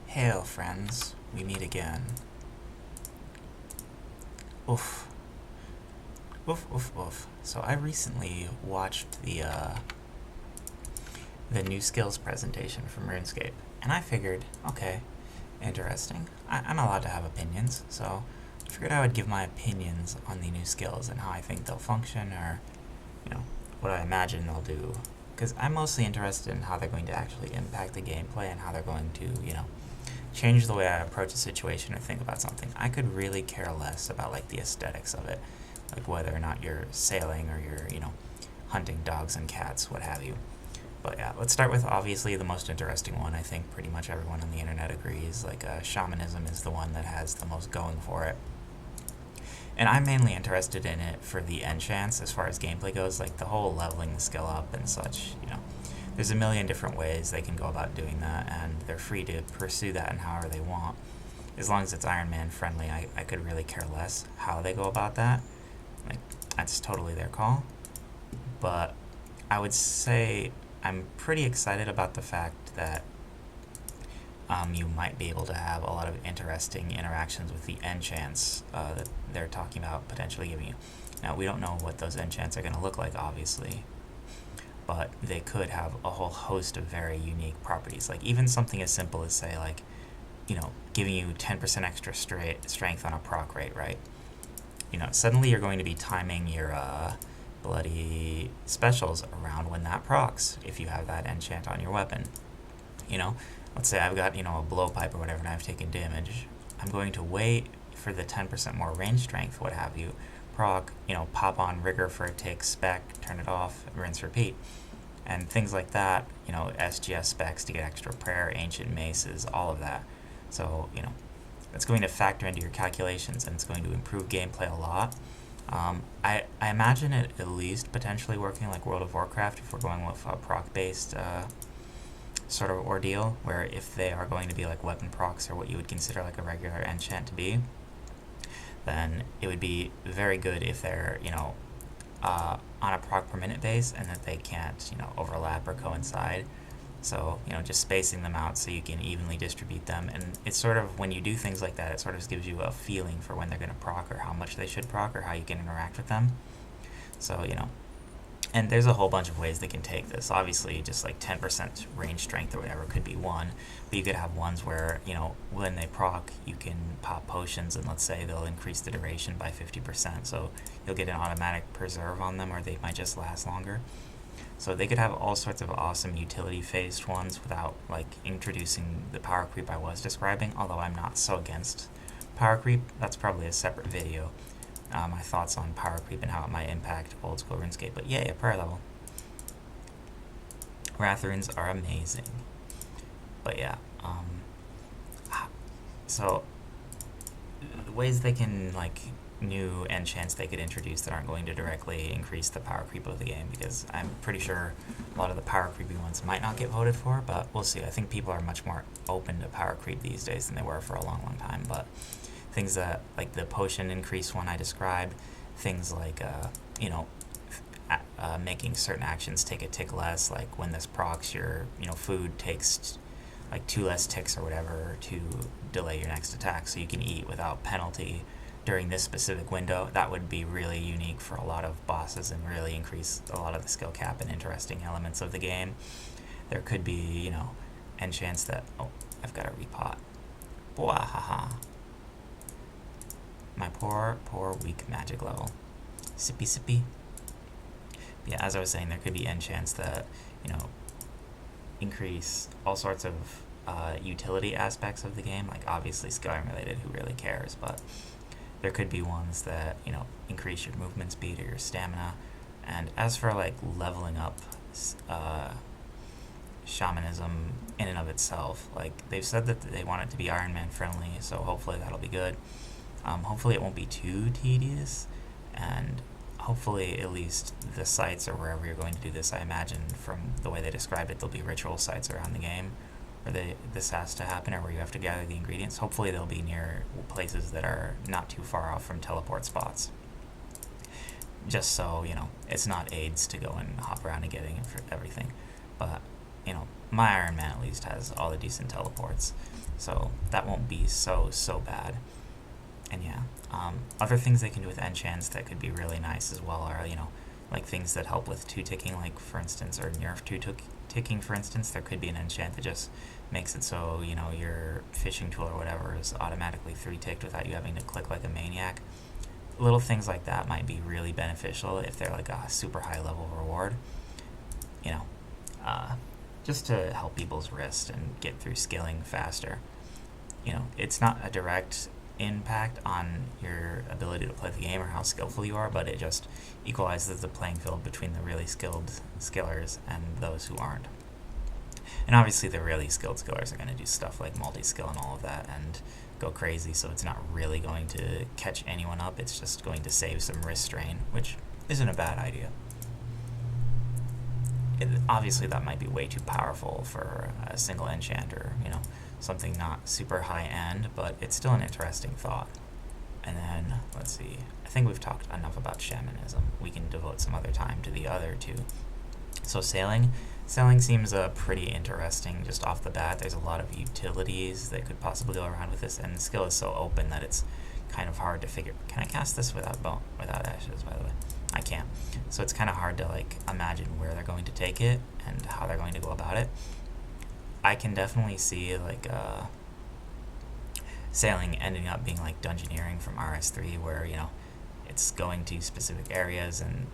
Hail, friends. We meet again. Oof. Oof, oof, oof. So I recently watched the new skills presentation from RuneScape, and I figured, okay, interesting. I'm allowed to have opinions, so I figured I would give my opinions on the new skills and how I think they'll function, or, what I imagine they'll do. Because I'm mostly interested in how they're going to actually impact the gameplay and how they're going to, change the way I approach a situation or think about something. I could really care less about like the aesthetics of it, like whether or not you're sailing or you're, hunting dogs and cats, what have you. But yeah, let's start with obviously the most interesting one. I think pretty much everyone on the internet agrees. Like shamanism is the one that has the most going for it. And I'm mainly interested in it for the enchants as far as gameplay goes, like the whole leveling the skill up and such, There's a million different ways they can go about doing that, and they're free to pursue that in however they want. As long as it's Iron Man friendly, I could really care less how they go about that. Like, that's totally their call. But I would say I'm pretty excited about the fact that you might be able to have a lot of interesting interactions with the enchants that they're talking about potentially giving you. Now, we don't know what those enchants are going to look like, obviously, but they could have a whole host of very unique properties. Like, even something as simple as, say, like, giving you 10% extra strength on a proc rate, right? Suddenly you're going to be timing your bloody specials around when that procs, if you have that enchant on your weapon. Let's say I've got, a blowpipe or whatever and I've taken damage. I'm going to wait for the 10% more range strength, what have you, proc, pop on rigor for a tick, spec, turn it off, rinse, repeat. And things like that, SGS specs to get extra prayer, ancient maces, all of that. So, that's going to factor into your calculations and it's going to improve gameplay a lot. I imagine it at least potentially working like World of Warcraft if we're going with a proc-based sort of ordeal, where if they are going to be like weapon procs or what you would consider like a regular enchant to be, then it would be very good if they're, on a proc per minute base and that they can't, overlap or coincide. So, just spacing them out so you can evenly distribute them. And it's sort of, when you do things like that, it sort of gives you a feeling for when they're going to proc or how much they should proc or how you can interact with them. So, and there's a whole bunch of ways they can take this. Obviously, just like 10% range strength or whatever could be one, but you could have ones where, when they proc, you can pop potions and let's say they'll increase the duration by 50%. So you'll get an automatic preserve on them, or they might just last longer. So they could have all sorts of awesome utility-phased ones without like introducing the power creep I was describing, although I'm not so against power creep. That's probably a separate video. My thoughts on power creep and how it might impact old school RuneScape. But yeah, prayer level. Wrath runes are amazing. But yeah, so the ways they can, like, new enchants they could introduce that aren't going to directly increase the power creep of the game, because I'm pretty sure a lot of the power creepy ones might not get voted for, but we'll see. I think people are much more open to power creep these days than they were for a long, long time. But things that, like the potion increase one I described, things like, making certain actions take a tick less, like when this procs, your, food takes like 2 less ticks or whatever to delay your next attack, so you can eat without penalty during this specific window. That would be really unique for a lot of bosses and really increase a lot of the skill cap and interesting elements of the game. There could be, enchants that, oh, I've got a repot. Wahaha. My poor, poor weak magic level. Sippy sippy. Yeah, as I was saying, there could be enchants that, increase all sorts of utility aspects of the game, like obviously Skyrim related, who really cares, but there could be ones that, increase your movement speed or your stamina. And as for like leveling up shamanism in and of itself, like they've said that they want it to be Iron Man friendly, so hopefully that'll be good. Hopefully it won't be too tedious, and hopefully at least the sites or wherever you're going to do this, I imagine from the way they described it, there'll be ritual sites around the game where this has to happen, or where you have to gather the ingredients. Hopefully they'll be near places that are not too far off from teleport spots, just so, it's not AIDS to go and hop around and getting everything. But my Iron Man at least has all the decent teleports, so that won't be so bad. And yeah, other things they can do with enchants that could be really nice as well are, like things that help with 2-ticking, like for instance, or nerf 2-ticking, for instance. There could be an enchant that just makes it so, your fishing tool or whatever is automatically 3-ticked without you having to click like a maniac. Little things like that might be really beneficial if they're like a super high level reward, just to help people's wrist and get through skilling faster. It's not a direct impact on your ability to play the game or how skillful you are, but it just equalizes the playing field between the really skilled skillers and those who aren't. And obviously the really skilled skillers are going to do stuff like multi-skill and all of that and go crazy, so it's not really going to catch anyone up. It's just going to save some wrist strain, which isn't a bad idea. Obviously that might be way too powerful for a single enchant or, something not super high end, but it's still an interesting thought. And then, let's see, I think we've talked enough about shamanism. We can devote some other time to the other two. So sailing seems pretty interesting just off the bat. There's a lot of utilities that could possibly go around with this, and the skill is so open that it's kind of hard to figure. Can I cast this without ashes, by the way? I can't. So it's kind of hard to imagine where they're going to take it and how they're going to go about it. I can definitely see sailing ending up being like dungeoneering from RS3, where it's going to specific areas and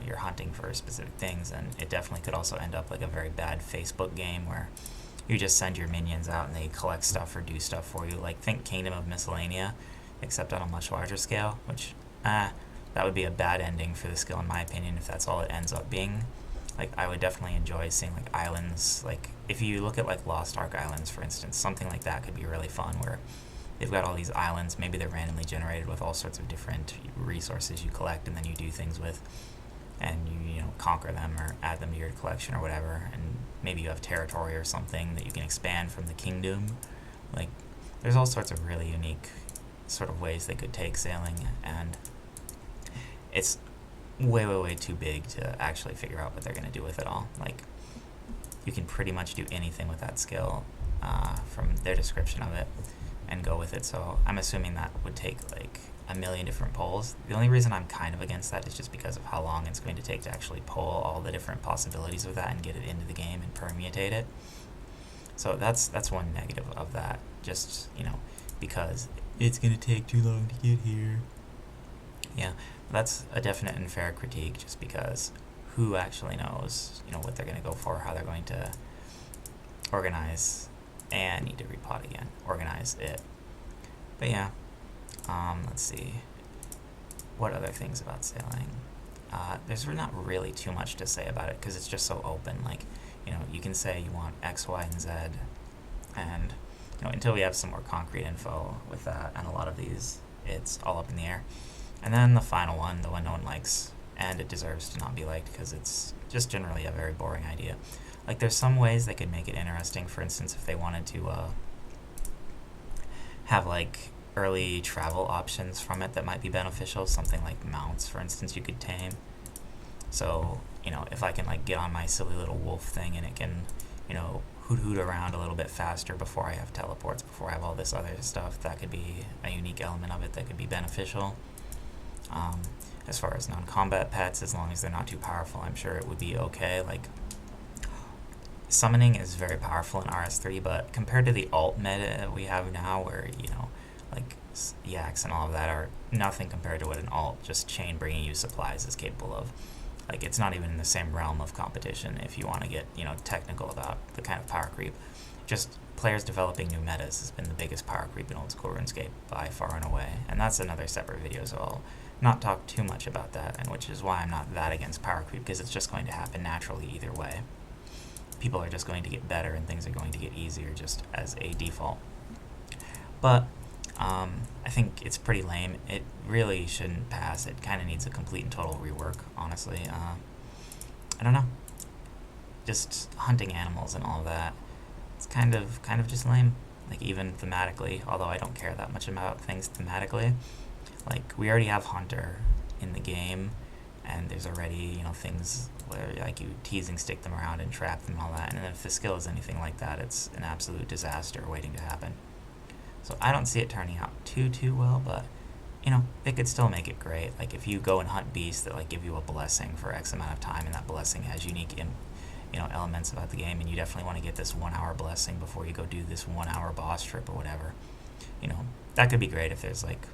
you're hunting for specific things, and it definitely could also end up like a very bad Facebook game where you just send your minions out and they collect stuff or do stuff for you. Like, think Kingdom of Miscellanea, except on a much larger scale, which that would be a bad ending for the skill in my opinion if that's all it ends up being. Like, I would definitely enjoy seeing like islands, like if you look at like Lost Ark Islands, for instance, something like that could be really fun, where they've got all these islands, maybe they're randomly generated with all sorts of different resources you collect and then you do things with, and you conquer them or add them to your collection or whatever, and maybe you have territory or something that you can expand from the kingdom. Like, there's all sorts of really unique sort of ways they could take sailing, and it's way too big to actually figure out what they're going to do with it all. Like, you can pretty much do anything with that skill from their description of it and go with it, so I'm assuming that would take like a million different polls. The only reason I'm kind of against that is just because of how long it's going to take to actually pull all the different possibilities of that and get it into the game and permutate it. So that's one negative of that, just because it's going to take too long to get here. Yeah, that's a definite and fair critique, just because who actually knows what they're going to go for, how they're going to organize, and need to repot again, organize it. But yeah, let's see, what other things about sailing? There's not really too much to say about it because it's just so open. Like, you can say you want X, Y, and Z, and until we have some more concrete info with that, and a lot of these, it's all up in the air. And then the final one, the one no one likes, and it deserves to not be liked because it's just generally a very boring idea. Like, there's some ways they could make it interesting. For instance, if they wanted to have like early travel options from it that might be beneficial, something like mounts, for instance, you could tame. So, if I can like get on my silly little wolf thing and it can, hoot around a little bit faster before I have teleports, before I have all this other stuff, that could be a unique element of it that could be beneficial. As far as non-combat pets, as long as they're not too powerful, I'm sure it would be okay. Like, summoning is very powerful in RS3, but compared to the alt meta we have now, where, like JAGEX and all of that are nothing compared to what an alt, just chain bringing you supplies, is capable of. Like, it's not even in the same realm of competition if you want to get, technical about the kind of power creep. Just players developing new metas has been the biggest power creep in old school RuneScape by far and away, and that's another separate video, so I'll not talk too much about that, and which is why I'm not that against power creep, because it's just going to happen naturally either way. People are just going to get better and things are going to get easier just as a default. But I think it's pretty lame. It really shouldn't pass. It kind of needs a complete and total rework, honestly. I don't know. Just hunting animals and all that, it's kind of just lame. Like, even thematically, although I don't care that much about things thematically. Like, we already have Hunter in the game, and there's already, you know, things where like you teasing stick them around and trap them and all that, and if the skill is anything like that, it's an absolute disaster waiting to happen. So I don't see it turning out too well, but you know, it could still make it great. Like if you go and hunt beasts that like give you a blessing for X amount of time, and that blessing has unique elements about the game, and you definitely want to get this 1 hour blessing before you go do this 1 hour boss trip or whatever. You know, that could be great if there's like,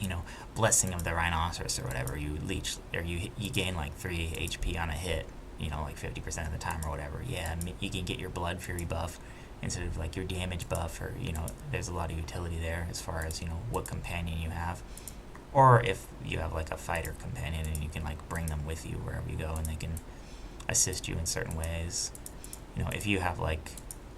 you know, blessing of the rhinoceros or whatever. You leech or you gain like 3 HP on a hit, you know, like 50% of the time or whatever. Yeah, you can get your blood fury buff instead of like your damage buff, or you know, there's a lot of utility there as far as, you know, what companion you have. Or if you have like a fighter companion and you can like bring them with you wherever you go and they can assist you in certain ways. You know, if you have like,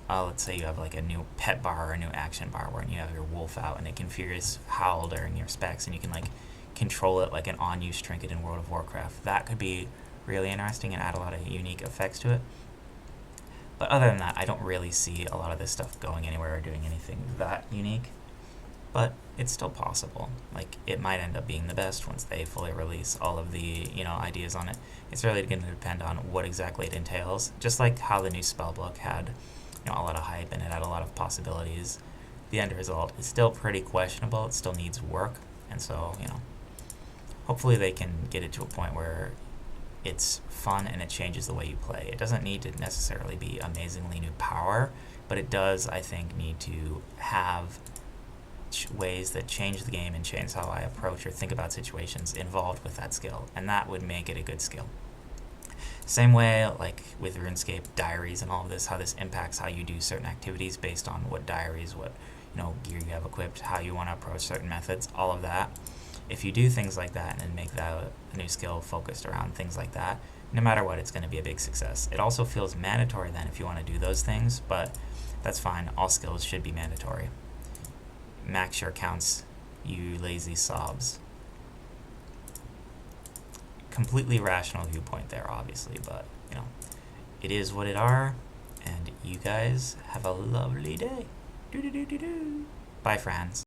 let's say you have like a new pet bar or a new action bar where you have your wolf out and it can furious howl during your specs, and you can like control it like an on-use trinket in World of Warcraft. That could be really interesting and add a lot of unique effects to it. But other than that, I don't really see a lot of this stuff going anywhere or doing anything that unique. But it's still possible. Like, it might end up being the best once they fully release all of the, you know, ideas on it. It's really going to depend on what exactly it entails. Just like how the new spellbook had, you know, a lot of hype and it had a lot of possibilities, the end result is still pretty questionable. It still needs work. And so, you know, hopefully they can get it to a point where it's fun and it changes the way you play. It doesn't need to necessarily be amazingly new power, but it does, I think, need to have ways that change the game and change how I approach or think about situations involved with that skill, and that would make it a good skill. Same way, like with RuneScape diaries and all of this, how this impacts how you do certain activities based on what diaries, what, you know, gear you have equipped, how you want to approach certain methods, all of that. If you do things like that and make that a new skill focused around things like that, no matter what, it's going to be a big success. It also feels mandatory then if you want to do those things, but that's fine. All skills should be mandatory. Max your counts, you lazy sobs. Completely rational viewpoint there, obviously, but, you know, it is what it are, and you guys have a lovely day. Bye, friends.